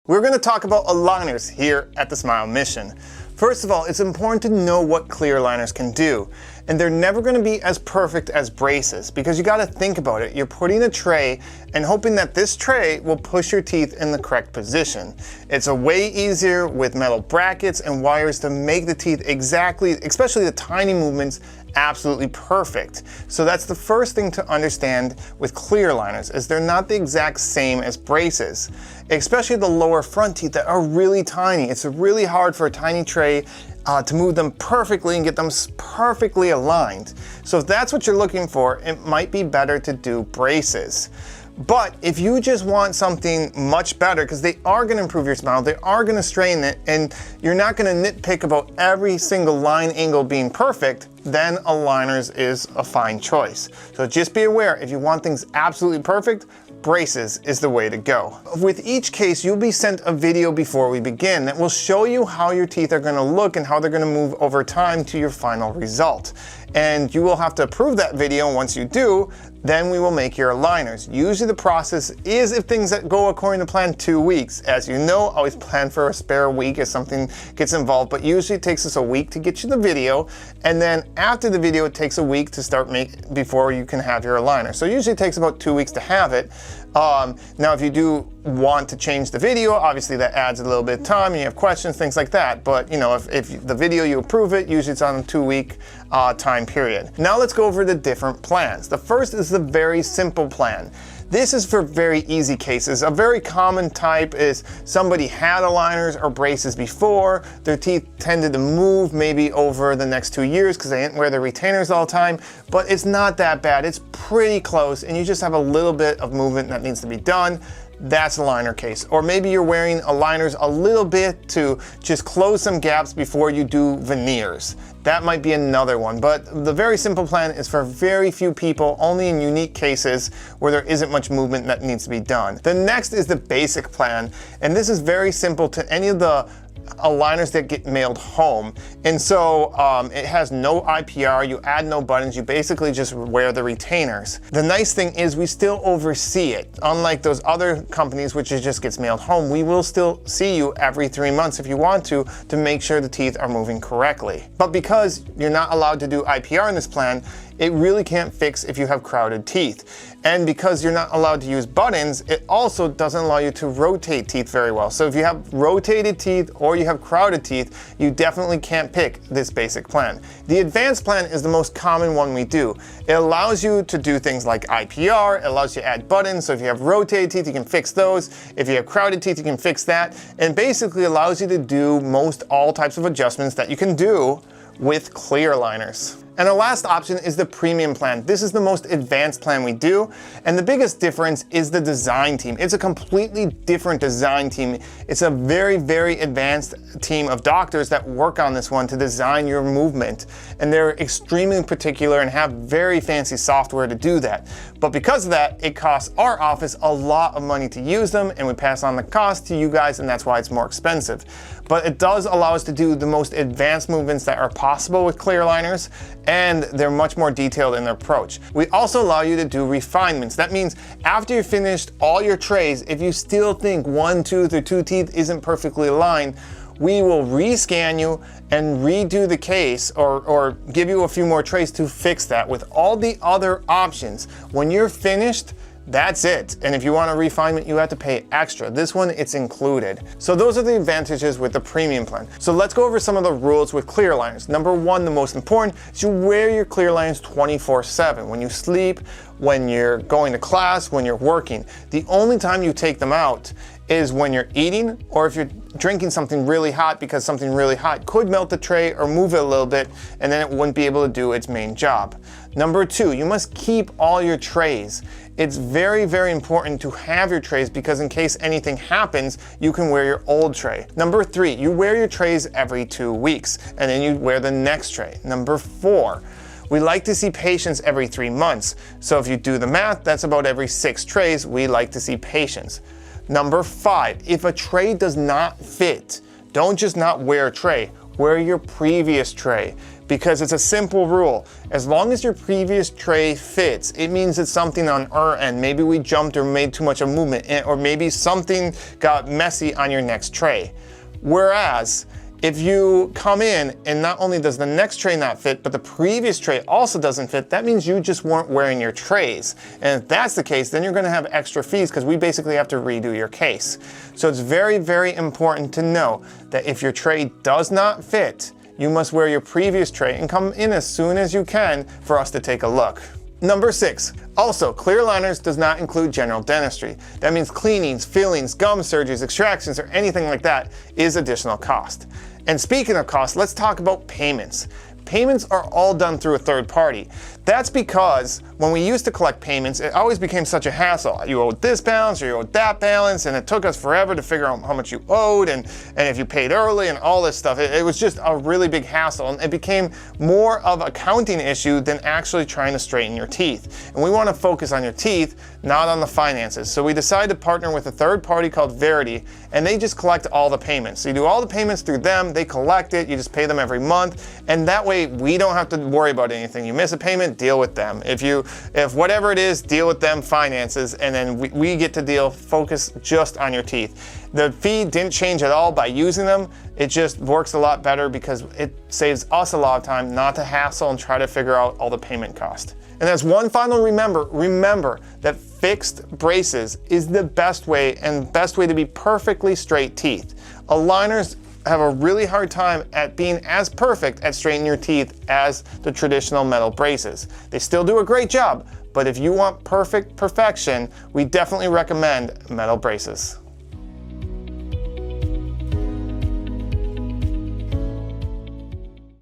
We're going to talk about aligners here at the Smile Mission. First of all, it's important to know what clear aligners can do. And they're never going to be as perfect as braces because you got to think about it. You're putting a tray and hoping that this tray will push your teeth in the correct position. It's a way easier with metal brackets and wires to make the teeth exactly, especially the tiny movements, absolutely perfect. So that's the first thing to understand with clear aligners, is they're not the exact same as braces. Especially the lower front teeth that are really tiny. It's really hard for a tiny tray to move them perfectly and get them perfectly aligned. So if that's what you're looking for, it might be better to do braces. But if you just want something much better, because they are going to improve your smile, they are going to straighten it, and you're not going to nitpick about every single line angle being perfect, then aligners is a fine choice. So just be aware, if you want things absolutely perfect, braces is the way to go. With each case, you'll be sent a video before we begin that will show you how your teeth are going to look and how they're going to move over time to your final result. And you will have to approve that video, and once you do, then we will make your aligners. Usually the process is, if things that go according to plan, 2 weeks. As you know, always plan for a spare week if something gets involved, but usually it takes us a week to get you the video, and then after the video it takes a week to start before you can have your aligner. So usually it takes about 2 weeks to have it. Now if you do want to change the video, obviously that adds a little bit of time and you have questions, things like that. But you know, if the video you approve it, usually it's on a 2-week time period. Now let's go over the different plans. The first is the very simple plan. This is for very easy cases. A very common type is somebody had aligners or braces before, their teeth tended to move maybe over the next 2 years because they didn't wear their retainers all the time, but it's not that bad. It's pretty close and you just have a little bit of movement that needs to be done. That's a aligner case. Or maybe you're wearing aligners a little bit to just close some gaps before you do veneers. That might be another one, but the very simple plan is for very few people, only in unique cases where there isn't much movement that needs to be done. The next is the basic plan, and this is very simple to any of the aligners that get mailed home. And so it has no IPR, you add no buttons, you basically just wear the retainers. The nice thing is we still oversee it. Unlike those other companies which just gets mailed home, we will still see you every 3 months if you want to make sure the teeth are moving correctly. But because you're not allowed to do IPR in this plan, it really can't fix if you have crowded teeth. And because you're not allowed to use buttons, it also doesn't allow you to rotate teeth very well. So if you have rotated teeth or you have crowded teeth, you definitely can't pick this basic plan. The advanced plan is the most common one we do. It allows you to do things like IPR, it allows you to add buttons, so if you have rotated teeth, you can fix those. If you have crowded teeth, you can fix that. And basically allows you to do most all types of adjustments that you can do with clear aligners. And the last option is the premium plan. This is the most advanced plan we do, and the biggest difference is the design team. It's a completely different design team. It's a very, very advanced team of doctors that work on this one to design your movement, and they're extremely particular and have very fancy software to do that. But because of that, it costs our office a lot of money to use them, and we pass on the cost to you guys, and that's why it's more expensive. But it does allow us to do the most advanced movements that are possible with clear aligners, and they're much more detailed in their approach. We also allow you to do refinements. That means after you've finished all your trays, if you still think one tooth or 2 teeth isn't perfectly aligned, we will rescan you and redo the case or give you a few more trays to fix that with all the other options. When you're finished, that's it. And if you want a refinement, you have to pay extra. This one, it's included. So those are the advantages with the premium plan. So let's go over some of the rules with clear aligners. Number one, the most important, is you wear your clear aligners 24/7. When you sleep, when you're going to class, when you're working. The only time you take them out is when you're eating or if you're drinking something really hot, because something really hot could melt the tray or move it a little bit, and then it wouldn't be able to do its main job. Number two, you must keep all your trays. It's very, very important to have your trays because in case anything happens, you can wear your old tray. Number three, you wear your trays every 2 weeks, and then you wear the next tray. Number four, we like to see patients every 3 months. So if you do the math, that's about every 6 trays we like to see patients. Number five, if a tray does not fit, don't just not wear a tray. Wear your previous tray. because it's a simple rule. As long as your previous tray fits, it means it's something on our end. Maybe we jumped or made too much of a movement, or maybe something got messy on your next tray. Whereas, if you come in and not only does the next tray not fit, but the previous tray also doesn't fit, that means you just weren't wearing your trays. And if that's the case, then you're gonna have extra fees because we basically have to redo your case. So it's very, very important to know that if your tray does not fit, you must wear your previous tray and come in as soon as you can for us to take a look. Number 6, also, clear aligners does not include general dentistry. That means cleanings, fillings, gum surgeries, extractions, or anything like that is additional cost. And speaking of cost, let's talk about payments. Payments are all done through a third party. That's because when we used to collect payments, it always became such a hassle. You owed this balance or you owed that balance, and it took us forever to figure out how much you owed and if you paid early and all this stuff. It was just a really big hassle, and it became more of a accounting issue than actually trying to straighten your teeth. And we want to focus on your teeth, not on the finances. So we decided to partner with a third party called Verity, and they just collect all the payments. So you do all the payments through them, they collect it, you just pay them every month, and that way we don't have to worry about anything. You miss a payment, deal with them. If whatever it is, deal with them finances, and then we get to focus just on your teeth. The fee didn't change at all by using them. It just works a lot better because it saves us a lot of time not to hassle and try to figure out all the payment cost. And as one final remember that fixed braces is the best way to be perfectly straight teeth. Aligners have a really hard time at being as perfect at straightening your teeth as the traditional metal braces. They still do a great job, but if you want perfection, we definitely recommend metal braces.